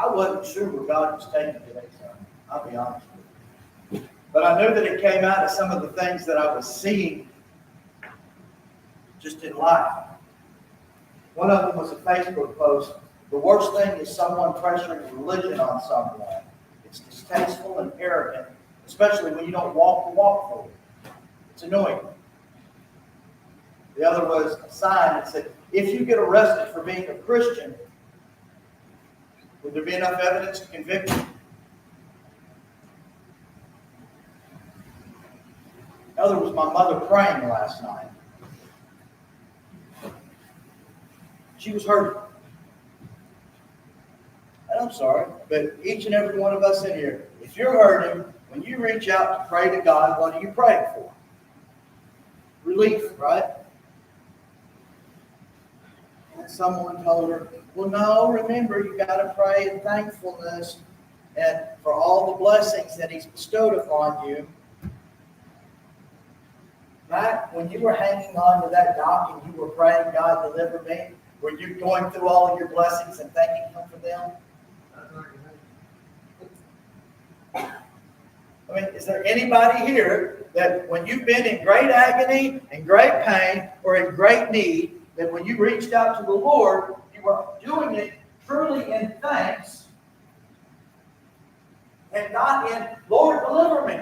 I wasn't sure where God was taking today's sermon. I'll be honest with you. But I knew that it came out of some of the things that I was seeing just in life. One of them was a Facebook post. The worst thing is someone pressuring religion on someone. It's distasteful and arrogant, especially when you don't walk the walk for it. It's annoying. The other was a sign that said, if you get arrested for being a Christian, would there be enough evidence to convict you? The other was my mother praying last night. She was hurting. And I'm sorry, but each and every one of us in here, if you're hurting, when you reach out to pray to God, what are you praying for? Relief, right? And someone told her, well, no, remember, you got to pray in thankfulness and for all the blessings that He's bestowed upon you. Back when you were hanging on to that dock and you were praying, God, deliver me, were you going through all of your blessings and thanking Him for them? I mean, is there anybody here that when you've been in great agony and great pain or in great need, that when you reached out to the Lord, you were doing it truly in thanks and not in, Lord, deliver me?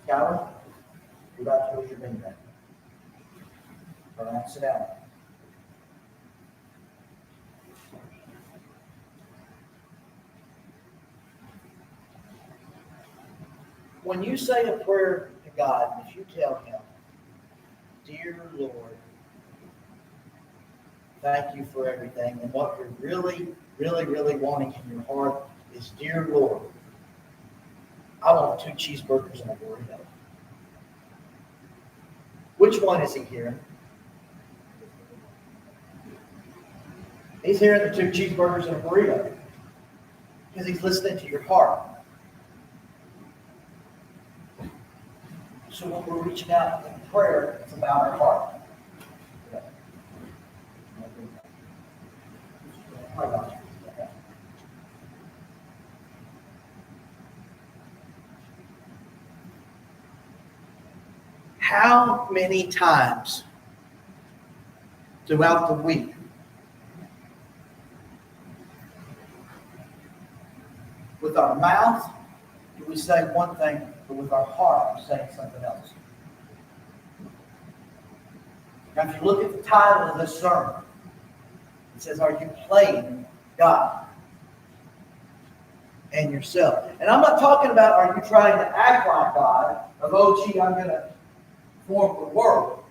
Skylar, you're about to lose your bean bag. All right, sit down. When you say a prayer to God, if you tell Him, dear Lord, thank you for everything, and what you're really, really, really wanting in your heart is, dear Lord, I want 2 cheeseburgers and a burrito. Which one is He hearing? He's hearing the 2 cheeseburgers and a burrito because He's listening to your heart. So when we're reaching out in prayer, it's about our heart. How many times throughout the week with our mouth do we say one thing, but with our heart we're saying something else? Now, if you look at the title of this sermon, it says, are you playing God and yourself? And I'm not talking about, are you trying to act like God, of, oh, gee, I'm going to form the world.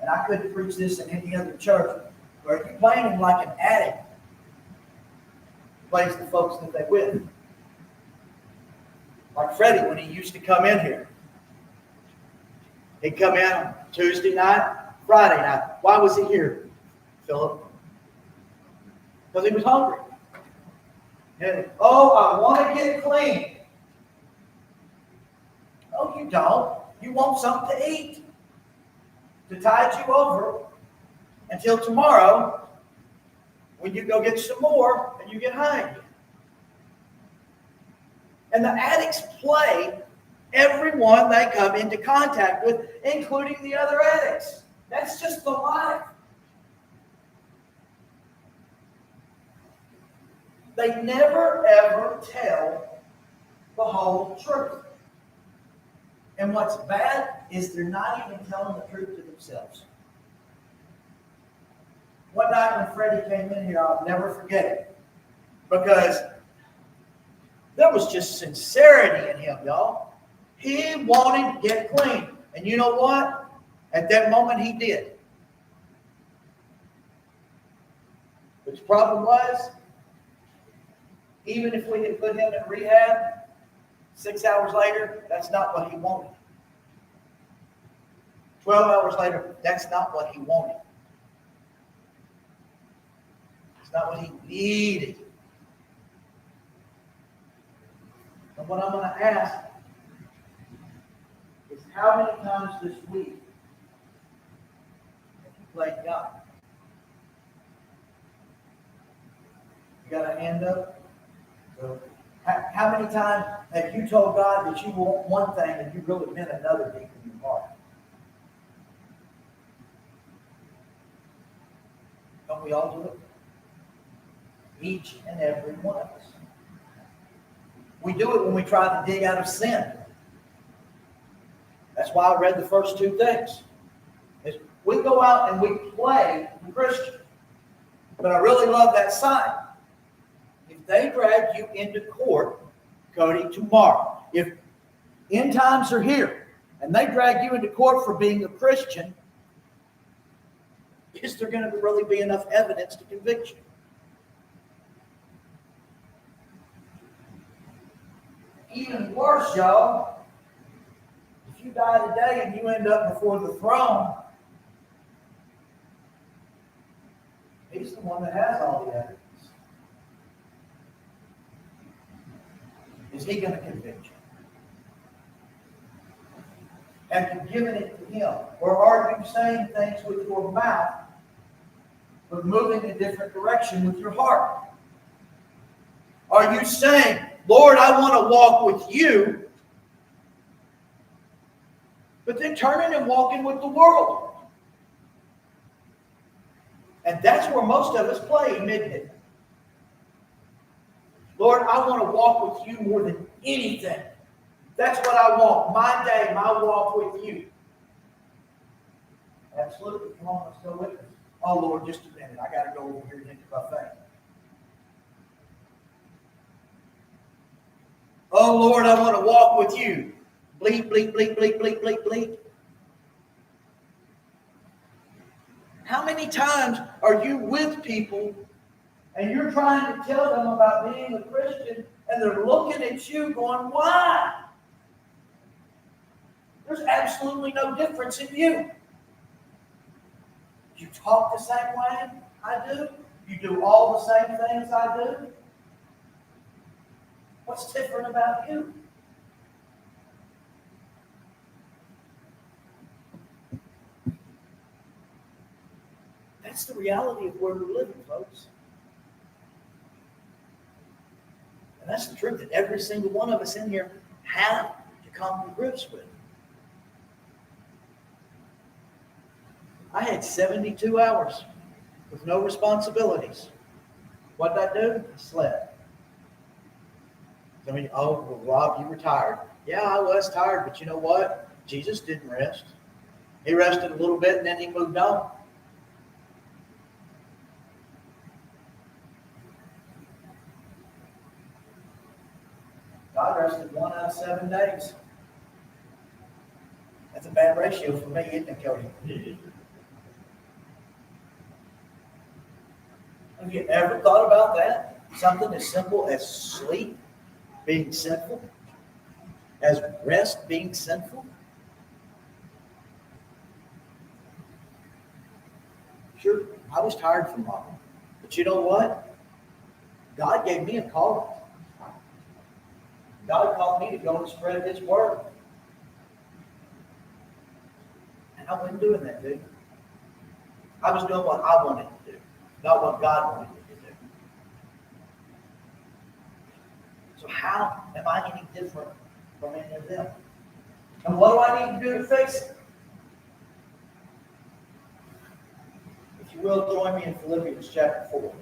And I couldn't preach this in any other church. Or are you playing Him like an addict plays the folks that they with? Like Freddie, when he used to come in here. He'd come in on Tuesday night, Friday night. Why was he here, Philip? Because he was hungry. And, oh, I want to get clean. No, you don't. You want something to eat to tide you over until tomorrow when you go get some more and you get hungry. And the addicts play everyone they come into contact with, including the other addicts. That's just the life. They never, ever tell the whole truth. And what's bad is they're not even telling the truth to themselves. One night when Freddie came in here, I'll never forget it. Because there was just sincerity in him, y'all. He wanted to get clean. And you know what? At that moment, he did. But the problem was, even if we had put him in rehab, 6 hours later, that's not what he wanted. 12 hours later, that's not what he wanted. It's not what he needed. And what I'm going to ask is, how many times this week have you played God? You got a hand up? So, how many times have you told God that you want one thing and you really meant another deep in your heart? Don't we all do it? Each and every one of us. We do it when we try to dig out of sin. That's why I read the first two things. We go out and we play the Christian. But I really love that sign. If they drag you into court, Cody, tomorrow, if end times are here and they drag you into court for being a Christian, is there going to really be enough evidence to convict you? Even worse, y'all, if you die today and you end up before the throne, he's the one that has all the evidence. Is he going to convict you? Have you given it to him? Or are you saying things with your mouth, but moving a different direction with your heart? Are you saying, Lord, I want to walk with you, but then turning and walking with the world? And that's where most of us play, isn't it? Lord, I want to walk with you more than anything. That's what I want. My day, my walk with you. Absolutely. Come on, let's go with us. Oh, Lord, just a minute. I got to go over here and get to my faith. Oh, Lord, I want to walk with you. Bleep, bleep, bleep, bleep, bleep, bleep, bleep. How many times are you with people and you're trying to tell them about being a Christian and they're looking at you going, why? There's absolutely no difference in you. You talk the same way I do. You do all the same things I do. What's different about you? That's the reality of where we're living, folks. And that's the truth that every single one of us in here have to come to grips with. I had 72 hours with no responsibilities. What did I do? I slept. I mean, oh, well, Rob, you were tired. Yeah, I was tired, but you know what? Jesus didn't rest. He rested a little bit and then he moved on. God rested 1 out of 7 days. That's a bad ratio for me, isn't it, Cody? Have you ever thought about that? Something as simple as sleep being sinful, as rest being sinful? Sure, I was tired from mom. But you know what? God gave me a calling. God called me to go and spread His word. And I wasn't doing that, dude. I was doing what I wanted to do, not what God wanted me to do. So how am I any different from any of them? And what do I need to do to fix it? If you will, join me in Philippians chapter 4.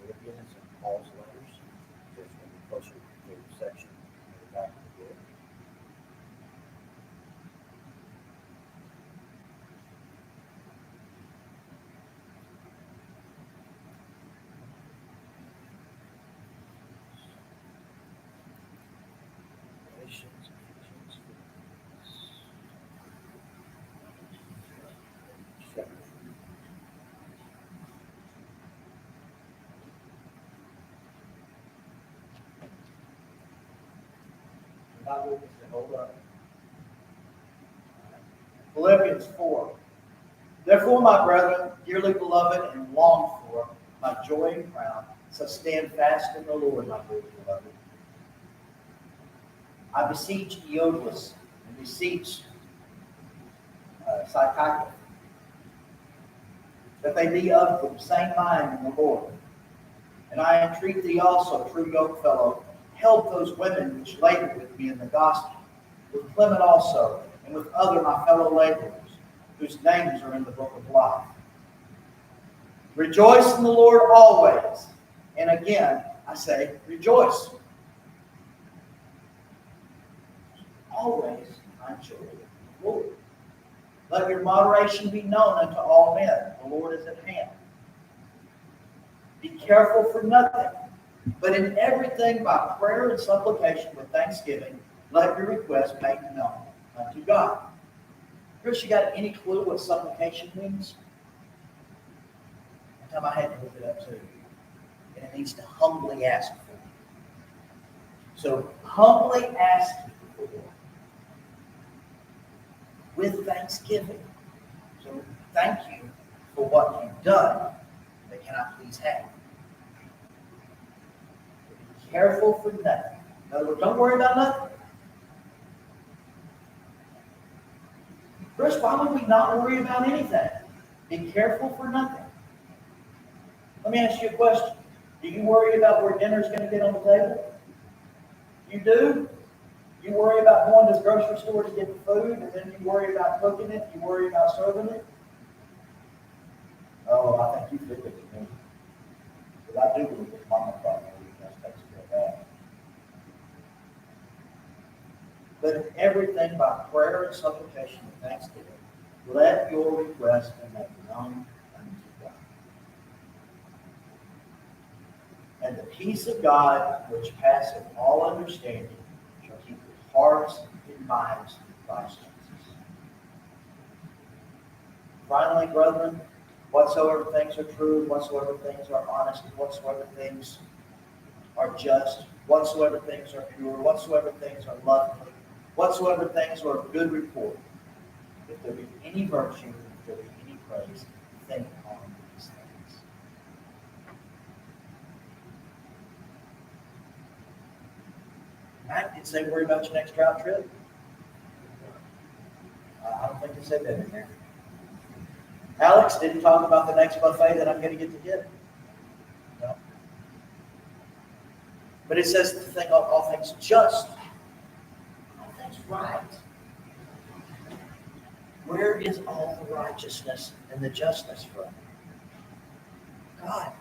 Philippians and Paul's letters. Not with us to hold up. Philippians 4. Therefore, my brethren, dearly beloved and longed for, my joy and crown, so stand fast in the Lord, my dearly beloved. I beseech Eodelus and beseech Sychicus, that they be of the same mind in the Lord. And I entreat thee also, true yokefellow, help those women which labor with me in the gospel, with Clement also, and with other my fellow laborers, whose names are in the book of life. Rejoice in the Lord always. And again, I say, rejoice. Always I joy in the Lord. Let your moderation be known unto all men. The Lord is at hand. Be careful for nothing, but in everything by prayer and supplication with thanksgiving, let your requests make known unto God. Chris, you got any clue what supplication means? One time I had to look it up too. And it means to humbly ask for. So humbly ask for with thanksgiving. So thank you for what you've done, but can I please have? Be careful for nothing. In other words, don't worry about nothing. Chris, why would we not worry about anything? Be careful for nothing. Let me ask you a question. Do you worry about where dinner's going to get on the table? You do? You worry about going to the grocery store to get the food, and then you worry about cooking it, you worry about serving it? Oh, I think you fit it to me. Because I do believe that Mama probably takes care of that. But in everything by prayer and supplication and thanksgiving, let your requests be made known unto God. And the peace of God, which passeth all understanding, shall keep your hearts and minds in Christ Jesus. Finally, brethren, whatsoever things are true, whatsoever things are honest, whatsoever things are just, whatsoever things are pure, whatsoever things are lovely, whatsoever things are of good report, if there be any virtue, if there be any praise, think on these things. Matt did say worry about your next drought trip. I don't think he said that in there. Alex, did he talk about the next buffet that I'm going to get? No. But it says to think on all things just, all things right. Where is all the righteousness and the justness from? God.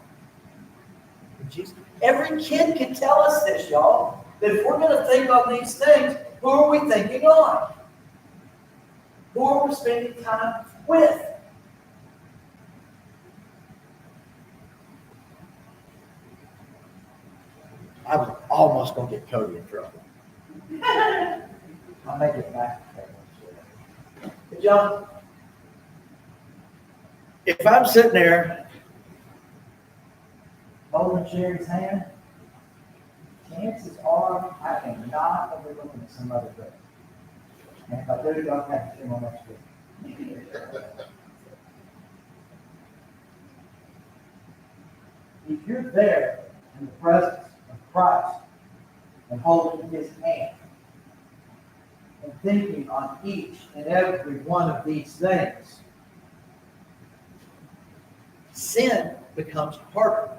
Jesus. Every kid can tell us this, y'all. That if we're going to think on these things, who are we thinking on? Who are we spending time with? I was almost going to get Cody in trouble. I'll make it back. Hey, John, if I'm sitting there holding Sherry's hand, chances are I am not overlooking at some other thing. And if I do, I'll have to see my next week. If you're there in the presence of Christ and holding his hand and thinking on each and every one of these things, sin becomes harder.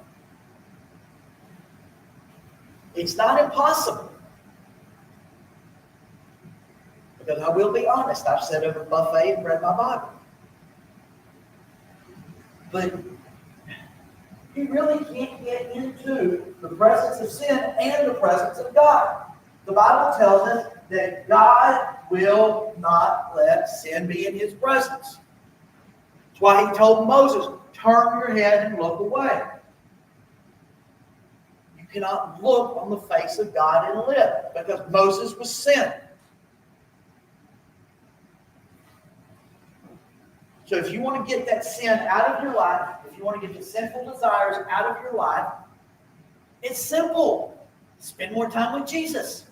It's not impossible. Because I will be honest, I've sat over a buffet and read my Bible. But you really can't get into the presence of sin and the presence of God. The Bible tells us that God will not let sin be in his presence. That's why he told Moses, turn your head and look away. You cannot look on the face of God and live, because Moses was sin. So if you want to get that sin out of your life, if you want to get the sinful desires out of your life, it's simple. Spend more time with Jesus.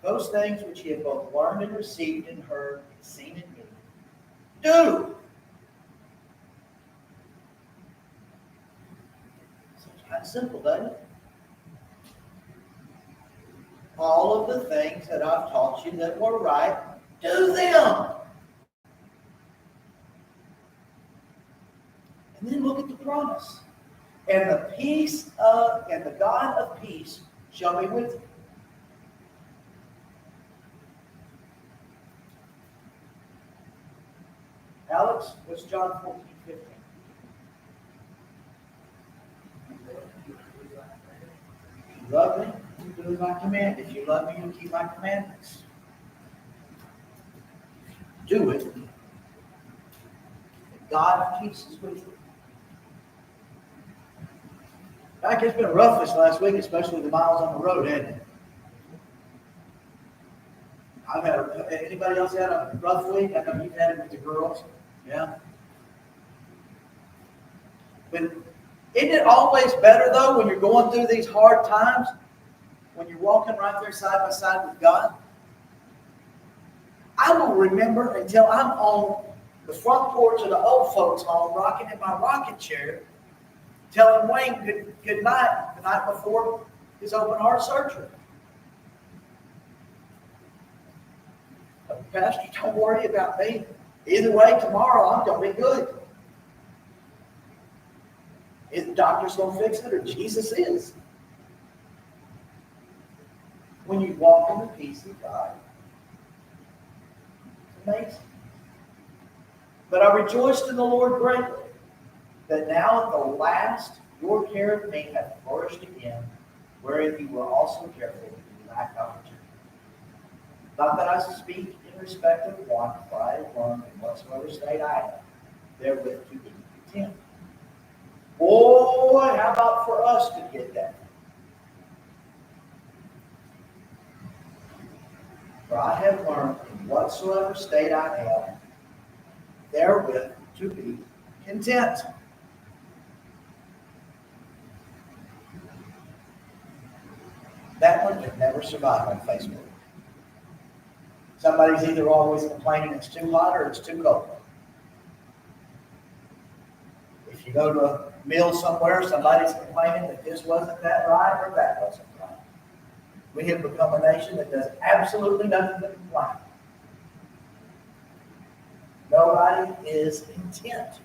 those things which ye have both learned and received and heard and seen in me, do. So it's kind of simple, doesn't it? All of the things that I've taught you that were right, do them. And then look at the promise. And the God of peace shall be with you. Alex, what's John 14:15? If you love me, you do my command. If you love me, you keep my commandments. Do it. God of peace is with you. In fact, it's been rough this last week, especially the miles on the road, hasn't it? Anybody else had a rough week? I know you've had it with the girls. Yeah. But isn't it always better, though, when you're going through these hard times, when you're walking right there side by side with God? I will remember until I'm on the front porch of the old folks' home, rocking in my rocking chair, telling Wayne good night the night before his open heart surgery. Pastor, don't worry about me. Either way, tomorrow I'm going to be good. Is the doctor's going to fix it or Jesus is? When you walk in the peace of God, it's amazing. But I rejoiced in the Lord greatly, that now at the last your care of me hath flourished again, wherein you were also careful that you lacked opportunity. Not that I speak in respect of want, for I have learned in whatsoever state I am, therewith to be content. Boy, how about for us to get that? For I have learned in whatsoever state I am, therewith to be content. That one can never survive on Facebook. Somebody's either always complaining it's too hot or it's too cold. If you go to a meal somewhere, somebody's complaining that this wasn't that right or that wasn't right. We have become a nation that does absolutely nothing but complain. Nobody is content.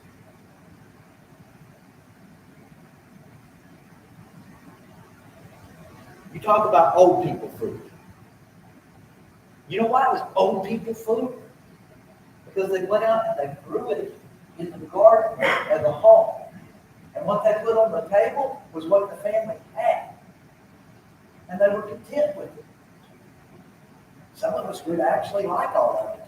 You talk about old people food. You know why it was old people food? Because they went out and they grew it in the garden as a home. And what they put on the table was what the family had. And they were content with it. Some of us would actually like all of it.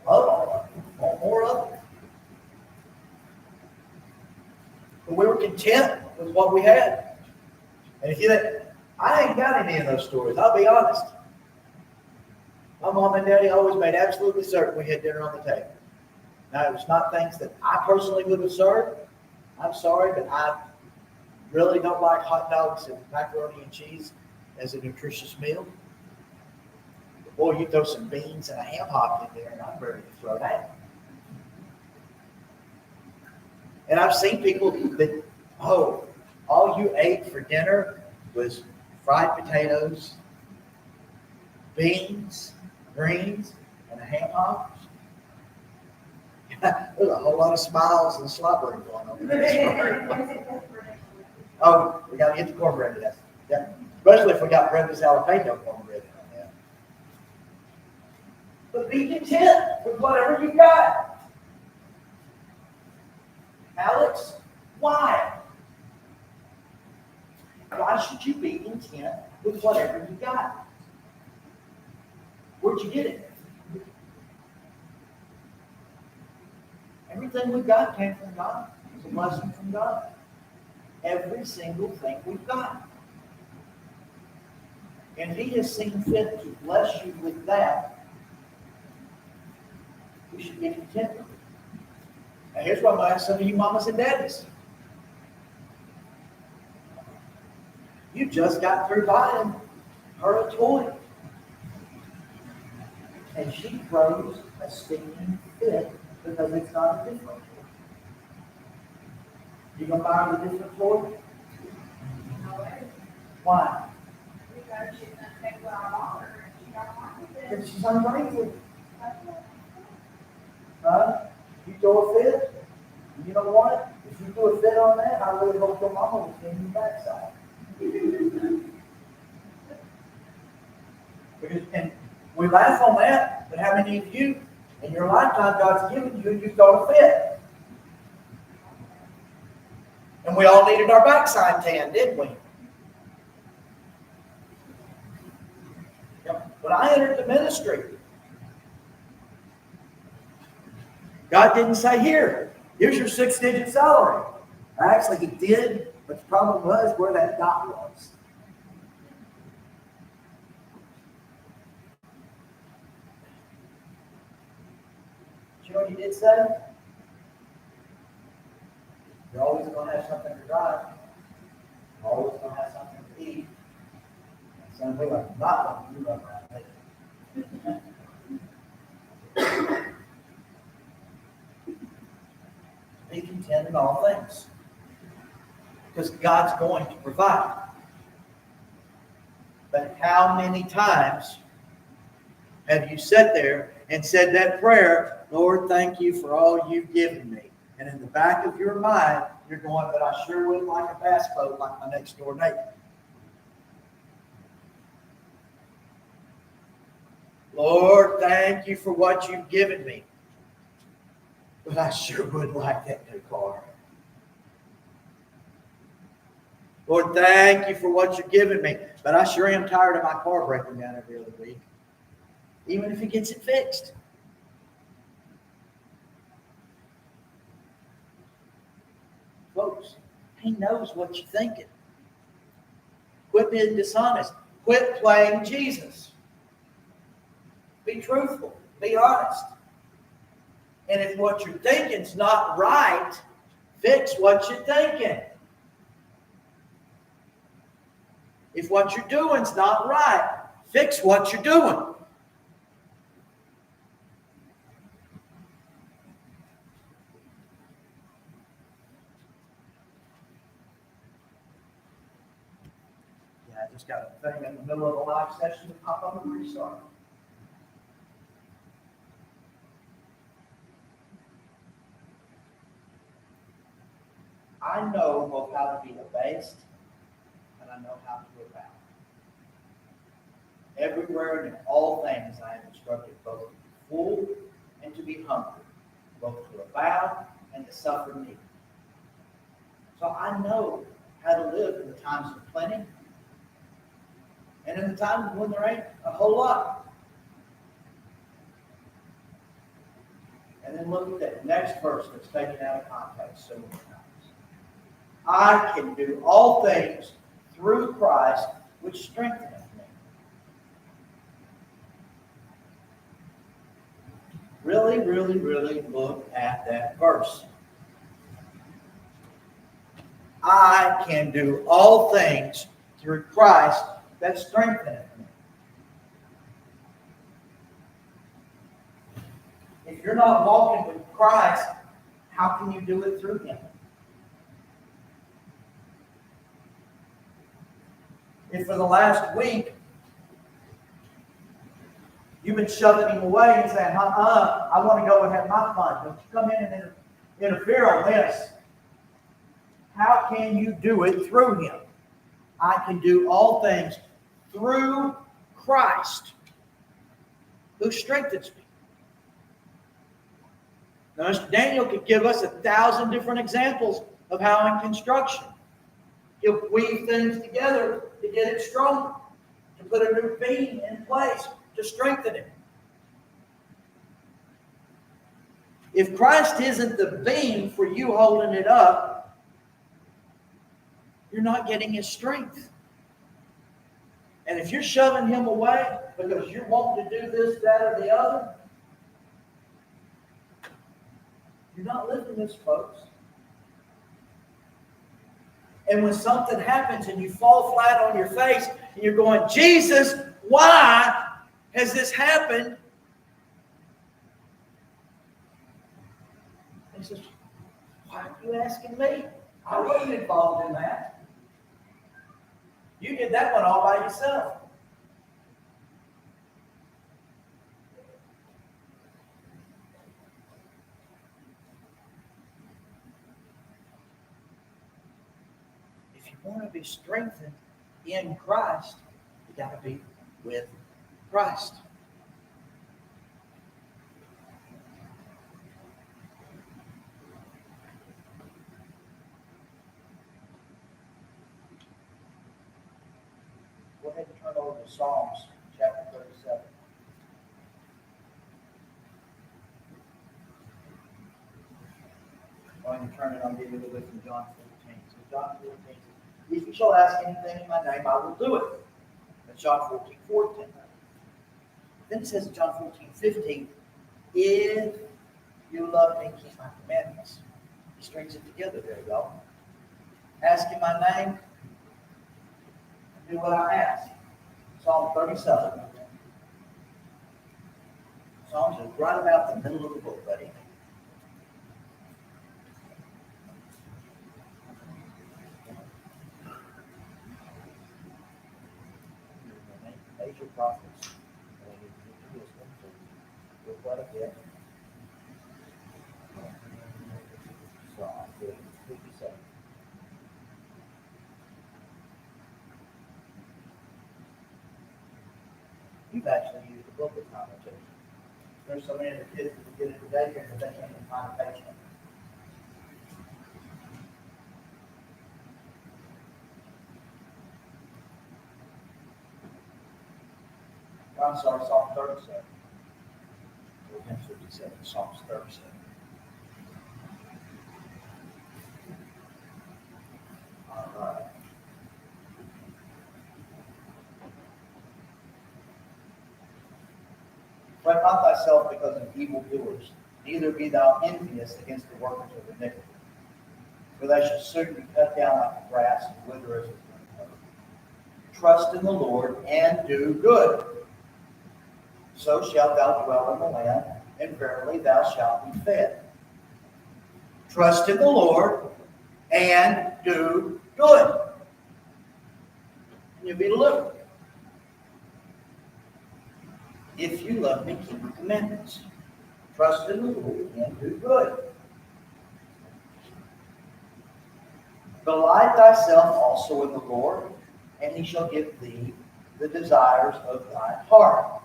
Love all of it. Want more of it. But we were content with what we had. And if you think, I ain't got any of those stories, I'll be honest. My mom and daddy always made absolutely certain we had dinner on the table. Now, it was not things that I personally would have served. I'm sorry, but I really don't like hot dogs and macaroni and cheese as a nutritious meal. But boy, you throw some beans and a ham hock in there, and I'm ready to throw that. And I've seen people that, all you ate for dinner was fried potatoes, beans, greens, and a ham hock. There's a whole lot of smiles and slobbering going on there. Oh, we got to get the cornbread to that. Yeah. Especially if we got Brenda's jalapeno cornbread on that. But be content with whatever you got. Alex, why? Why should you be content with whatever you got? Where'd you get it? Everything we got came from God. It's a blessing from God. Every single thing we've got. And He has seen fit to bless you with that. You should be content with it. Now here's what I'm going to ask some of you mamas and daddies. You just got through buying her a toy. And she throws a stinking fit because it's not a different toy. You gonna buy her a different toy? Why? Because she's gonna take what I bought her and she don't like it. Because she's ungrateful. Huh? You throw a fit? You know what? If you do a fit on that, I really hope your mama will clean your backside. Because, and we laugh on that, but how many of you in your lifetime God's given you and you throw a fit? And we all needed our backside tan, didn't we? Yep. When I entered the ministry, God didn't say, here's your 6-digit salary. Actually, He did, but the problem was where that dot was. You know what He did say? You're always going to have something to drive. You're always going to have something to eat. And some people are not going to do that. Be content in all things. Because God's going to provide. But how many times have you sat there and said that prayer, Lord, thank you for all you've given me? And in the back of your mind, you're going, but I sure would like a bass boat like my next door neighbor. Lord, thank you for what you've given me. But I sure would like that new car. Lord, thank you for what you've given me. But I sure am tired of my car breaking down every other week. Even if he gets it fixed. Folks, He knows what you're thinking. Quit being dishonest. Quit playing Jesus. Be truthful. Be honest. And if what you're thinking's not right, fix what you're thinking. If what you're doing's not right, fix what you're doing. Yeah, I just got a thing in the middle of a live session to pop up and restart. I know both how to be abased and I know how to abound. Everywhere and in all things I am instructed both to be full and to be hungry, both to abound and to suffer need. So I know how to live in the times of plenty and in the times when there ain't a whole lot. And then look at that next verse that's taken out of context so many times. I can do all things through Christ, which strengtheneth me. Really, really, really look at that verse. I can do all things through Christ that strengtheneth me. If you're not walking with Christ, how can you do it through Him? If for the last week you've been shoving Him away and saying, I want to go and have my fun. Don't you come in and interfere on this. How can you do it through Him? I can do all things through Christ, who strengthens me. Now, Mr. Daniel could give us 1,000 different examples of how in construction he'll weave things together to get it stronger, to put a new beam in place to strengthen it. If Christ isn't the beam for you holding it up, you're not getting His strength. And if you're shoving Him away because you're wanting to do this, that, or the other, you're not living this, folks. And when something happens and you fall flat on your face and you're going, Jesus, why has this happened? He says, why are you asking me? I wasn't involved in that. You did that one all by yourself. If you want to be strengthened in Christ, you got to be with Christ. Go ahead and turn over to Psalms chapter 37. Going to turn it, I'll give you a little bit from John 14. So John 14 says, if you shall ask anything in my name, I will do it. That's John 14:14. Then it says in John 14:15, if you love me, keep my commandments. He strings it together there, y'all. Ask in my name, do what I ask. Psalm 37. Psalms is right about the middle of the book, buddy. Major prophets. Look what I get. Psalm 57. You've actually used the book of connotation. There's so many of the kids that get into daycare that they can't even find a page number. I'm sorry, Psalm 37. We're in 57, Psalms 37. All right. Fret not thyself because of evildoers, neither be thou envious against the workers of iniquity. For they shall soon be cut down like the grass and wither as the green herb. Trust in the Lord and do good. So shalt thou dwell in the land, and verily thou shalt be fed. Trust in the Lord and do good, and you'll be delivered. If you love me, keep my commandments. Trust in the Lord and do good. Delight thyself also in the Lord, and he shall give thee the desires of thine heart.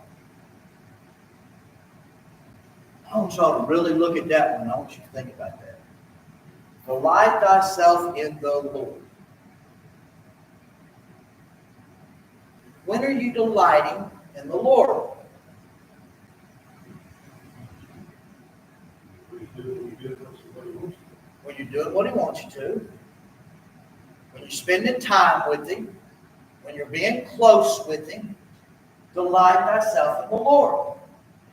I want y'all to really look at that one. I want you to think about that. Delight thyself in the Lord. When are you delighting in the Lord? When you're doing what he wants you to. When you're spending time with him. When you're being close with him. Delight thyself in the Lord.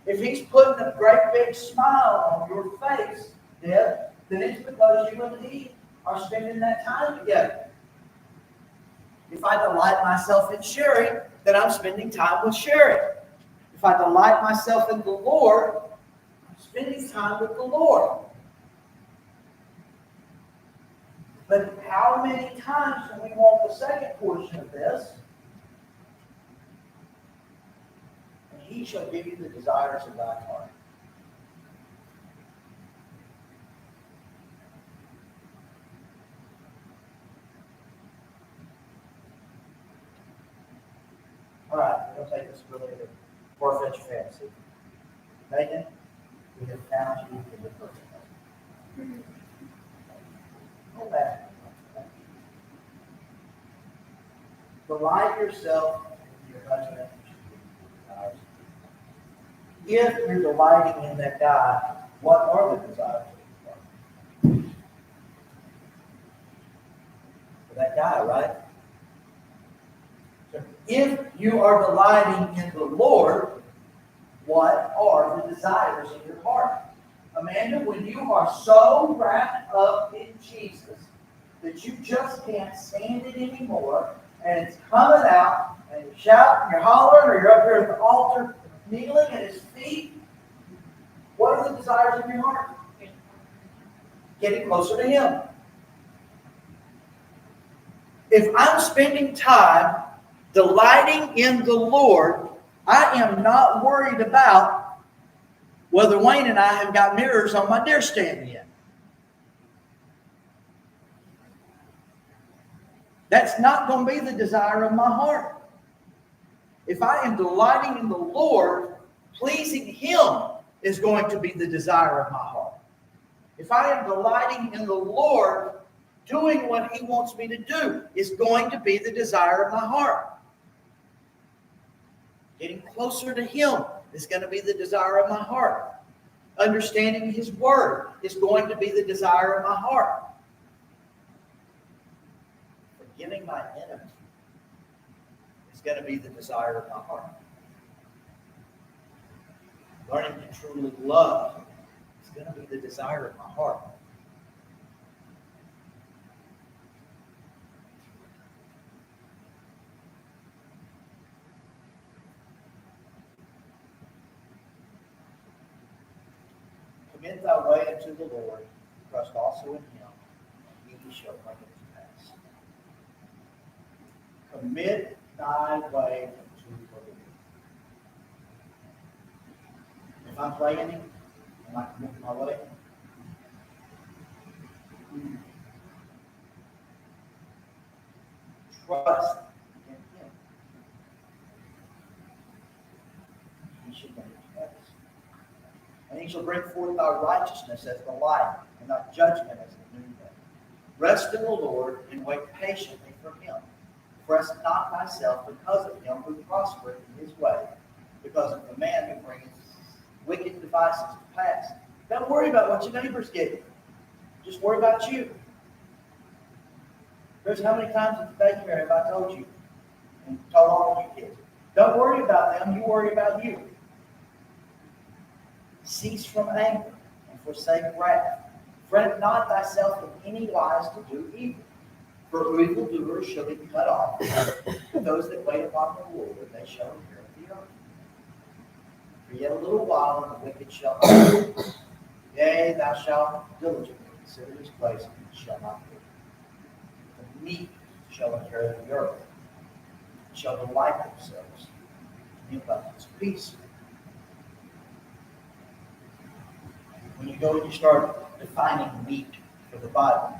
If he's putting a great big smile on your face, Deb, then it's because you and he are spending that time together. If I delight myself in Sherry, then I'm spending time with Sherry. If I delight myself in the Lord, I'm spending time with the Lord. But how many times do we want the second portion of this? He shall give you the desires of thy heart. All right, we're going to take this really to far-fetched fantasy. Megan, we have found you in the perfect husband. Go back. Delight yourself in your husband. If you're delighting in that guy, what are the desires of your heart? For that guy, right? So if you are delighting in the Lord, what are the desires of your heart? Amanda, when you are so wrapped up in Jesus that that you just can't stand it anymore, and it's coming out, and you're shouting, you're hollering, or you're up here at the altar, kneeling at his feet. What are the desires of your heart? Getting closer to him. If I'm spending time delighting in the Lord, I am not worried about whether Wayne and I have got mirrors on my deer stand yet. That's not going to be the desire of my heart. If I am delighting in the Lord, pleasing him is going to be the desire of my heart. If I am delighting in the Lord, doing what he wants me to do is going to be the desire of my heart. Getting closer to him is going to be the desire of my heart. Understanding his word is going to be the desire of my heart. Forgiving my enemies is going to be the desire of my heart. Learning to truly love is going to be the desire of my heart. Commit thy way unto the Lord, trust also in him, and he shall bring it to pass. Commit thy way unto the Lord. If I'm playing him, am I committing my way? Trust in him. He shall bring it to pass. And he shall bring forth thy righteousness as the light, and thy judgment as the noonday. Rest in the Lord, and wait patiently for him. Press not thyself because of him who prospereth in his way, because of the man who bringeth wicked devices to pass. Don't worry about what your neighbor's getting. Just worry about you. Chris, how many times in the daycare have I told you, and told all of you kids, don't worry about them, you worry about you. Cease from anger and forsake wrath. Fret not thyself in any wise to do evil, for evildoers shall be cut off. Those that wait upon the Lord, they shall inherit the earth. For yet a little while, and the wicked shall not be. Yea, thou shalt diligently consider his place, and it shall not be. The meek shall inherit the earth, and shall delight themselves in the abundance of peace. When you go and you start defining meek for the Bible,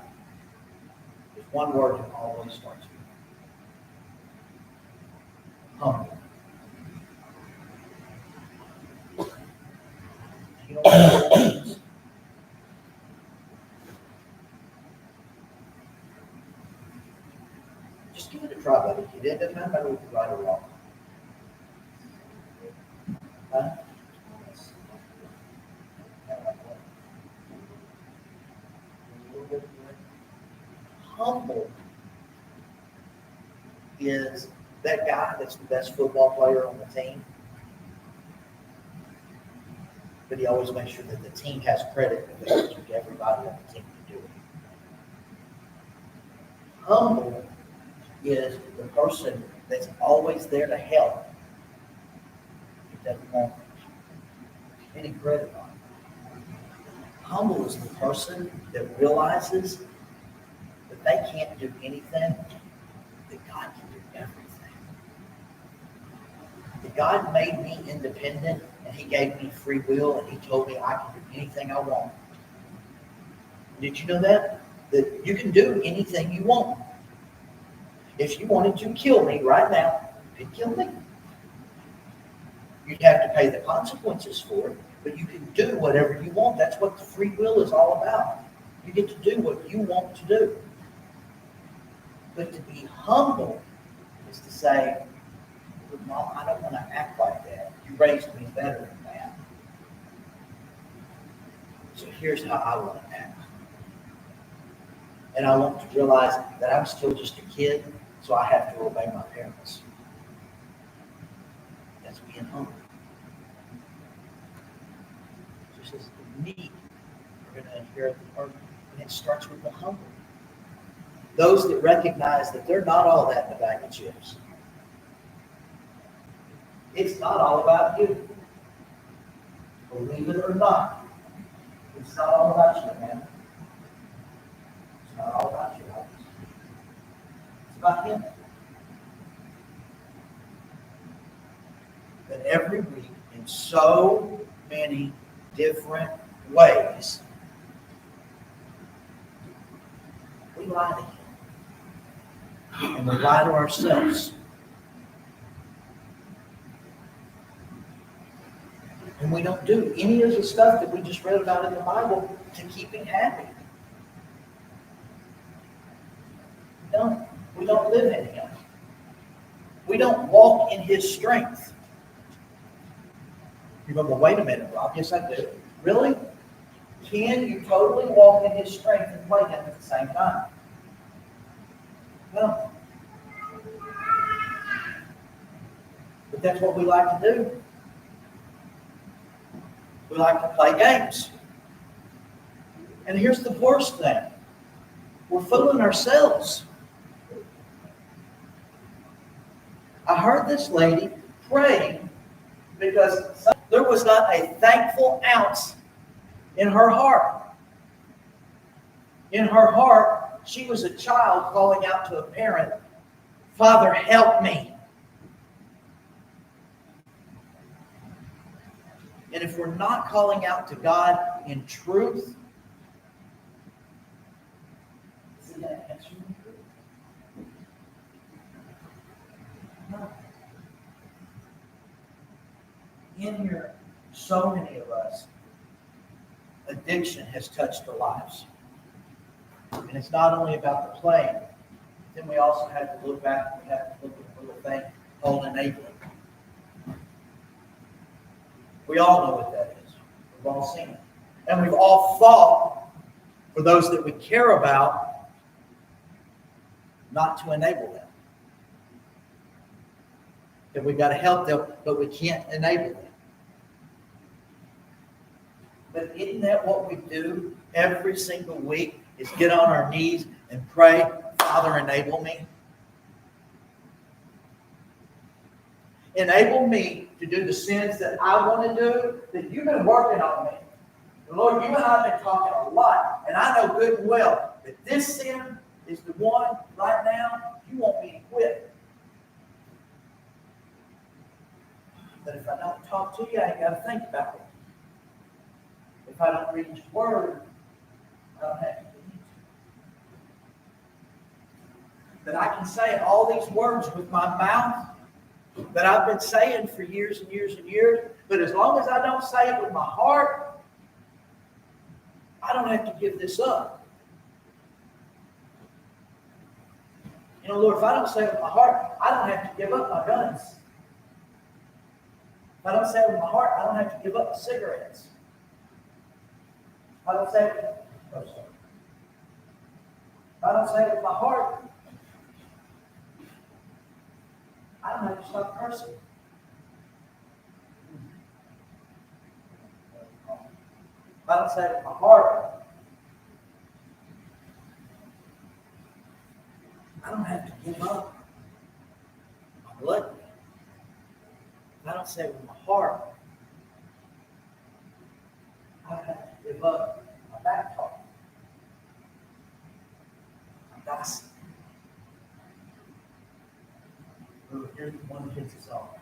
there's one word that always starts with: humble. You know what that means? Just give it a try, buddy. It doesn't matter if you're right or wrong. Huh? Humble is that guy that's the best football player on the team, but he always makes sure that the team has credit because everybody on the team can do it. Humble is the person that's always there to help. He doesn't want any credit on it. Humble is the person that realizes that they can't do anything, that God can do everything. That God made me independent, and he gave me free will, and he told me I can do anything I want. Did you know that? That you can do anything you want. If you wanted to kill me right now, you could kill me. You'd have to pay the consequences for it, but you can do whatever you want. That's what the free will is all about. You get to do what you want to do. But to be humble is to say, Mom, I don't want to act like that. You raised me better than that. So here's how I want to act. And I want to realize that I'm still just a kid, so I have to obey my parents. That's being humble. Just as the meek are going to inherit the earth, and it starts with the humble. Those that recognize that they're not all that in a bag of chips. It's not all about you. Believe it or not, it's not all about you, man. It's not all about you, guys. It's about Him. But every week, in so many different ways, we lie to Him. And we lie to ourselves. And we don't do any of the stuff that we just read about in the Bible to keep Him happy. We don't live in Him. We don't walk in His strength. You go, well, wait a minute, Rob. Yes, I do. Really? Can you totally walk in His strength and play Him at the same time? No. But that's what we like to do. We like to play games. And here's the worst thing. We're fooling ourselves. I heard this lady praying because there was not a thankful ounce in her heart. In her heart, she was a child calling out to a parent, "Father, help me." And if we're not calling out to God in truth, is He going to answer in truth? No. In here, so many of us, addiction has touched our lives. And it's not only about the playing. Then we also have to look back, we have to look at the little thing called enabling. We all know what that is. We've all seen it. And we've all fought for those that we care about not to enable them. That we've got to help them, but we can't enable them. But isn't that what we do every single week, is get on our knees and pray, "Father, enable me. Enable me to do the sins that I want to do, that you've been working on me. And Lord, you and I have been talking a lot, and I know good and well that this sin is the one right now you want me to quit. But if I don't talk to you, I ain't got to think about it. If I don't read His Word, I don't have to do it. That I can say all these words with my mouth that I've been saying for years and years and years, but as long as I don't say it with my heart, I don't have to give this up. You know, Lord, if I don't say it with my heart, I don't have to give up my guns. If I don't say it with my heart, I don't have to give up the cigarettes. If I don't say it with my heart, I don't have to stop cursing. If I don't say it with my heart, I don't have to give up my blood. If I don't say it with my heart, I don't have to give up my back talk. My gossip. Ooh, here's one that hits us all.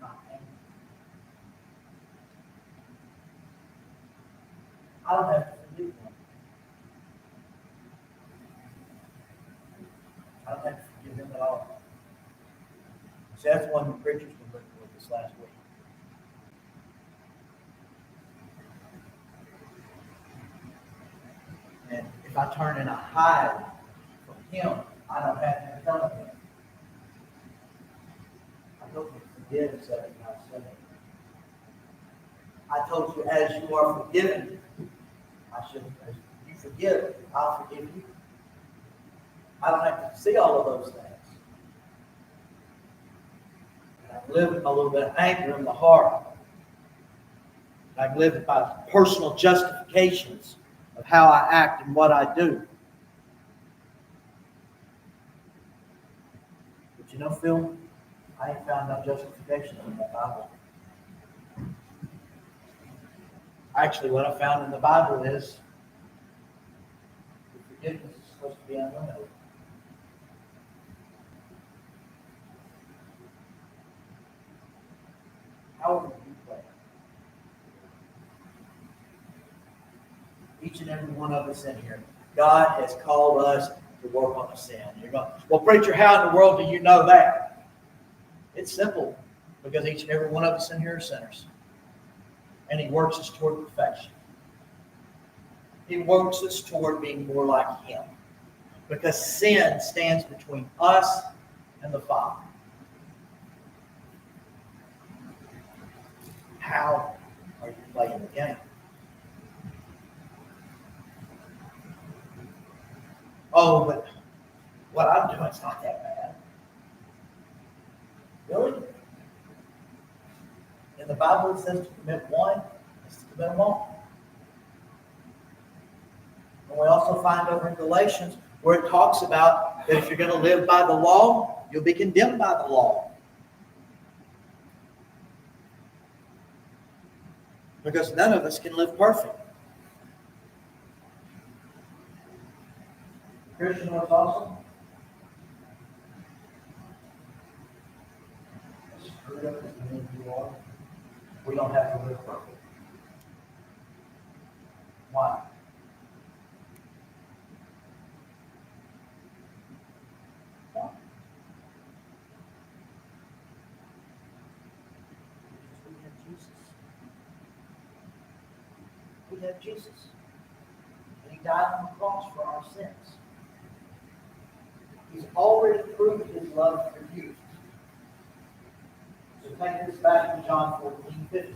Not angry. I don't have to forgive one. I don't have to forgive them at all. See, that's one the preacher's been looking with this last week. And if I turn and I hide from Him, I don't have to come to Him. I told you to forgive 79. I told you as you are forgiven, as you forgive, I'll forgive you. I don't have to see all of those things. I can live with a little bit of anger in my heart. I can live by personal justifications of how I act and what I do. you know, Phil, I ain't found no justification in the Bible. Actually, what I found in the Bible is forgiveness is supposed to be unlimited. However you play. Each and every one of us in here, God has called us to work on a sin. You're going, well, preacher, how in the world do you know that? It's simple, because each and every one of us in here are sinners. And He works us toward perfection. He works us toward being more like Him. Because sin stands between us and the Father. How are you playing the game? Oh, but what I'm doing is not that bad. Really? In the Bible it says to commit one is to commit them all. And we also find over in Galatians where it talks about that if you're going to live by the law, you'll be condemned by the law. Because none of us can live perfect. Christian was awesome. Screwed up as many of you are. We don't have to live perfect. Why? Why? Because we have Jesus. We have Jesus. And He died on the cross for our sins. He's already proved His love for you. So take this back to John 14:15.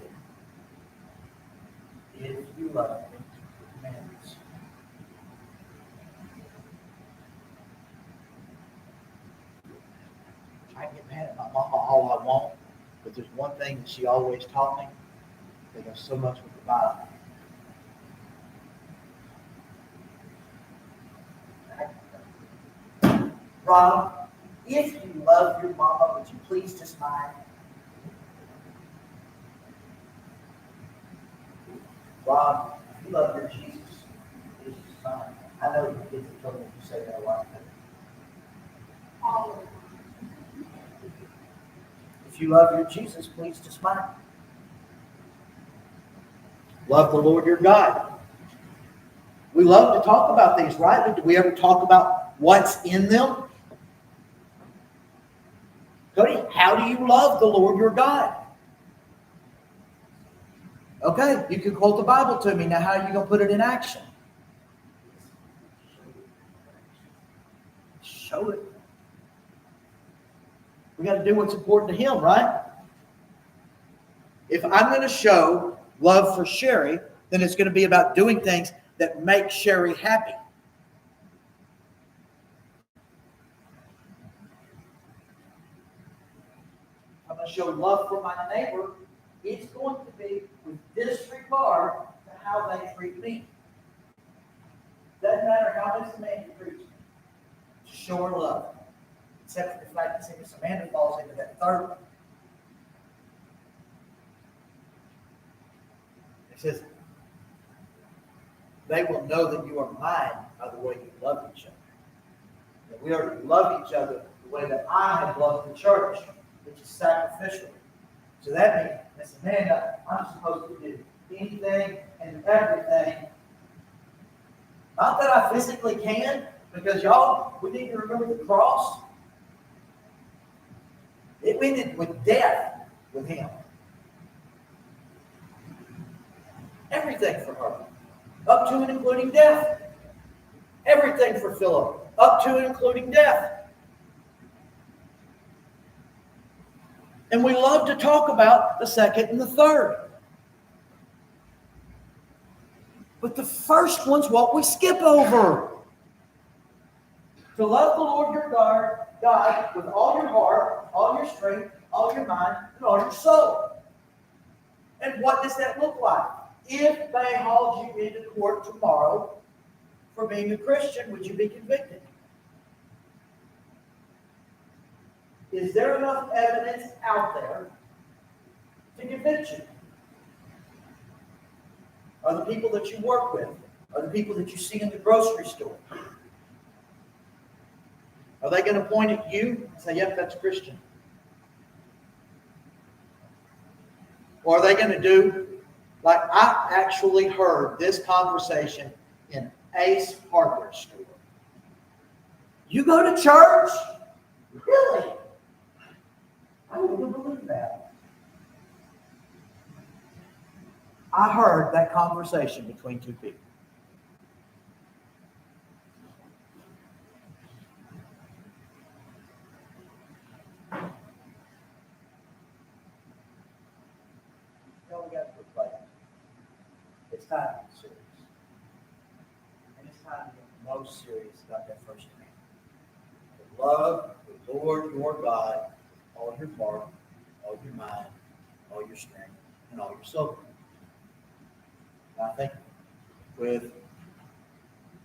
If you love me, keep the commandments. I can get mad at my mama all I want, but there's one thing that she always taught me that goes so much with the Bible. Rob, if you love your mama, would you please just mind? Rob, if you love your Jesus, please just mind. I know you get in trouble if you say that a lot. All of them. If you love your Jesus, please just mind. Love the Lord your God. We love to talk about these, right? But do we ever talk about what's in them? Cody, how do you love the Lord your God? Okay, you can quote the Bible to me. Now, how are you going to put it in action? Show it. We got to do what's important to Him, right? If I'm going to show love for Sherry, then it's going to be about doing things that make Sherry happy. I'm going to show love for my neighbor. It's going to be with disregard to how they treat me. Doesn't matter how much the man treats me. Show her love. Except for the fact that Miss Amanda falls into that third one. It says, they will know that you are mine by the way you love each other. That we are to love each other the way that I have loved the church, which is sacrificial. So that means, Miss Amanda, I'm supposed to do anything and everything. Not that I physically can, because y'all, we need to remember the cross. It ended with death with Him. Everything for her. Up to and including death. Everything for Philip. Up to and including death. And we love to talk about the second and the third. But the first one's what we skip over. To love the Lord your God with all your heart, all your strength, all your mind, and all your soul. And what does that look like? If they hauled you into court tomorrow for being a Christian, would you be convicted? Is there enough evidence out there to convict you? Are the people that you work with, are the people that you see in the grocery store, are they going to point at you and say, yep, that's Christian? Or are they going to do, like I actually heard this conversation in Ace Hardware Store. You go to church? Really? I wouldn't believe that. I heard that conversation between two people. No, we got to quit playing. It's time to get serious. And it's time to get most serious about that first commandment. To love the Lord your God, all your heart, all your mind, all your strength, and all your soul. And I think with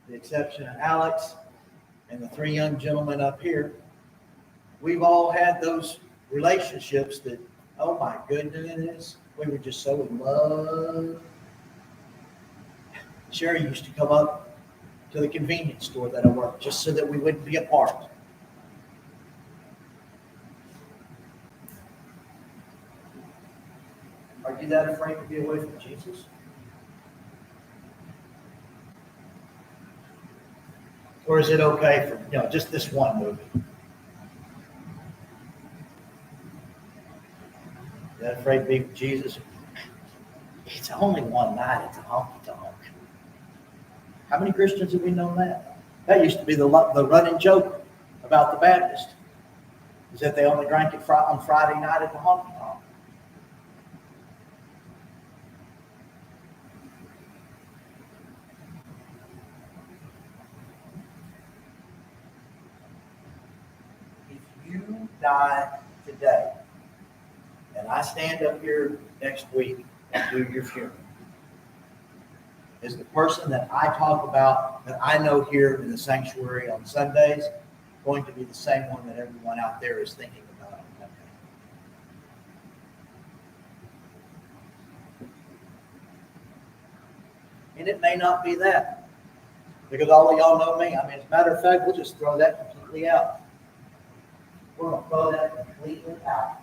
the exception of Alex and the three young gentlemen up here, we've all had those relationships that, oh my goodness, we were just so in love. Sherry used to come up to the convenience store that I worked just so that we wouldn't be apart. Are you that afraid to be away from Jesus? Or is it okay for, just this one movie? That afraid to be with Jesus? It's only one night. It's a honky-tonk. How many Christians have we known that? That used to be the running joke about the Baptist, is that they only drank it on Friday night at the honky-tonk. If you die today, and I stand up here next week and do your funeral, is the person that I talk about, that I know here in the sanctuary on Sundays, going to be the same one that everyone out there is thinking about on Monday? And it may not be that, because all of y'all know me. I mean, as a matter of fact, we'll just throw that completely out. We're going to throw that completely out.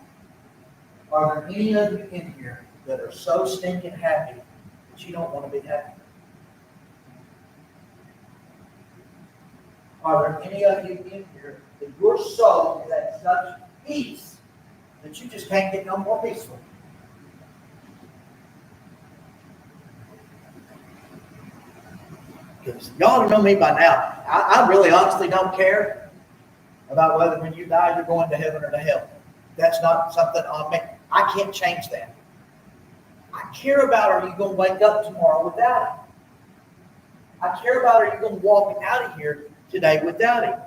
Are there any of you in here that are so stinking happy that you don't want to be happy? Are there any of you in here that your soul is at such peace that you just can't get no more peaceful? Because y'all know me by now. I really honestly don't care about whether when you die you're going to heaven or to hell. That's not something on me. I can't change that. I care about, are you going to wake up tomorrow without Him? I care about, are you going to walk out of here today without Him?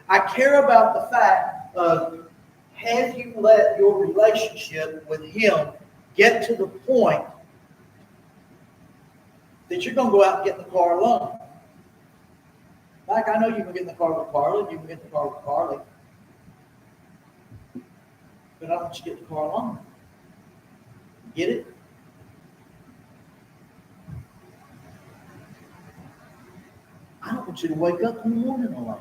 I care about the fact of, have you let your relationship with Him get to the point that you're going to go out and get in the car alone? Like, I know you can get in the car with Carly, you can get in the car with Carly, but I don't want you to get in the car alone. Get it? I don't want you to wake up in the morning alone.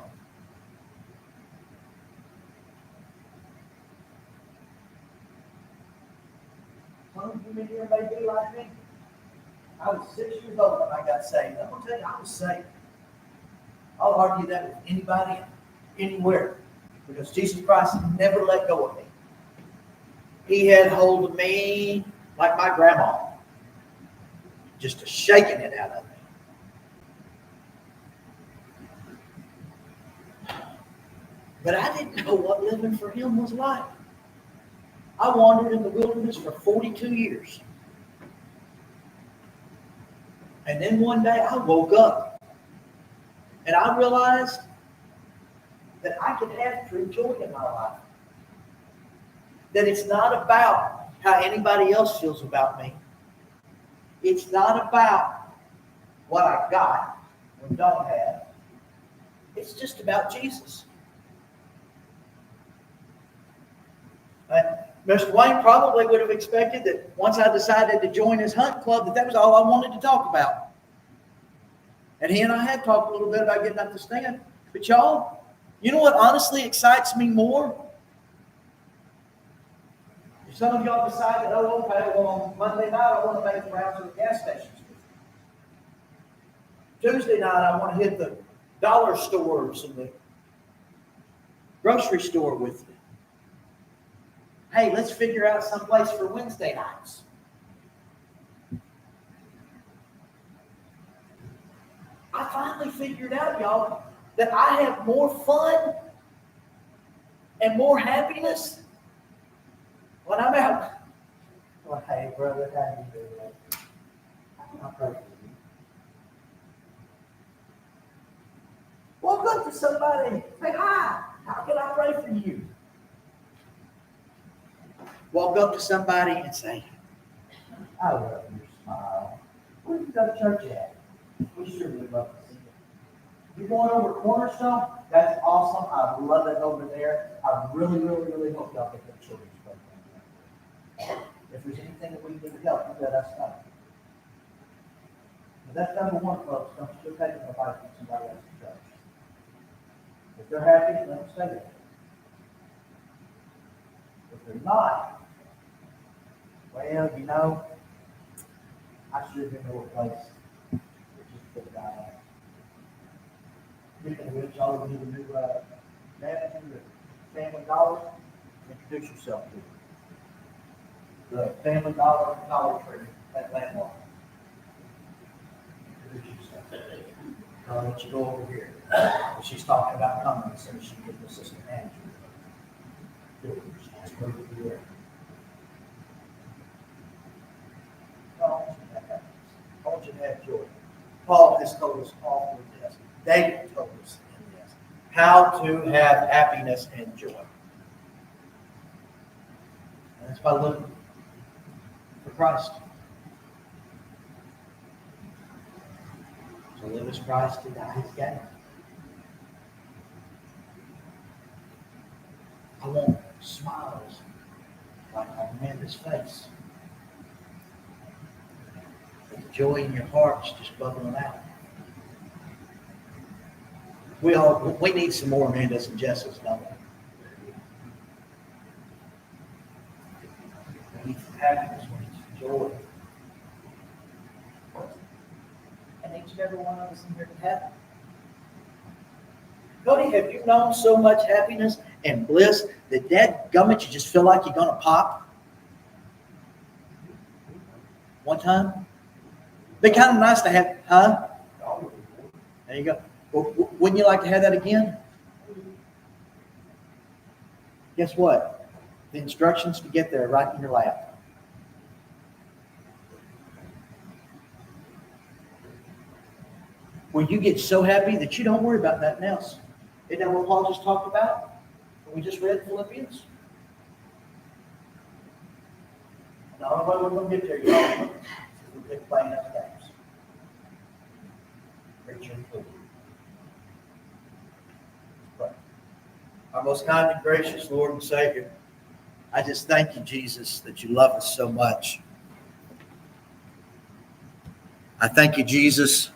Some of you in here may be like me. I was 6 years old when I got saved. I'm going to tell you, I was saved. I'll argue that with anybody, anywhere, because Jesus Christ never let go of me. He had hold of me like my grandma, just a shaking it out of me. But I didn't know what living for Him was like. I wandered in the wilderness for 42 years. And then one day I woke up and I realized that I could have true joy in my life. That it's not about how anybody else feels about me. It's not about what I got or don't have. It's just about Jesus. Mr. Wayne probably would have expected that once I decided to join his hunt club, that was all I wanted to talk about. And he and I had talked a little bit about getting up to stand. But y'all, you know what honestly excites me more? If some of y'all decide that, oh, okay, well, on Monday night I want to make the rounds of the gas stations. Tuesday night I want to hit the dollar stores and the grocery store with you. Hey, let's figure out some place for Wednesday nights. I finally figured out, y'all, that I have more fun and more happiness when I'm out. Well, hey, brother, how you doing? I pray for you. Walk up to somebody and say, hi, how can I pray for you? Walk up to somebody and say, I love your smile. Where do you go to church at? We sure would love to see you. You're going over Cornerstone? That's awesome. I love it over there. I really, really, really hope y'all get that children's program. If there's anything that we need to help, you let us know. But that's number one, folks. Don't you take it nobody from somebody else's church. If they're happy, let them stay there. If they're not, well, you know, I should have been to a place that just put that on. Speaking of which, y'all will need a new manager at Family Dollar. Introduce yourself to the Family Dollar Dollar Tree at Landmark. Introduce yourself. I'll let you go over here. She's talking about coming, so she can get the assistant manager. That's where we'll be there. I want you to have joy. Paul has told us all through this. David told us in this how to have happiness and joy. And that's by living for Christ. To live as Christ, to die as gain. I want smiles like on Amanda's face. The joy in your heart's just bubbling out. We need some more Amandas and Jess's, don't we? We need some happiness, we need some joy. And each and every one of us in here can have it. Cody, have you known so much happiness and bliss that dadgummit you just feel like you're going to pop? One time? Be kind of nice to have, huh? There you go. Wouldn't you like to have that again? Guess what? The instructions to get there are right in your lap. Where you get so happy that you don't worry about nothing else. Isn't that what Paul just talked about? We just read Philippians. And the only way we're going to get there, y'all, is if we quit playing those games. Preacher included. But our most kind and gracious Lord and Savior, I just thank you, Jesus, that you love us so much. I thank you, Jesus,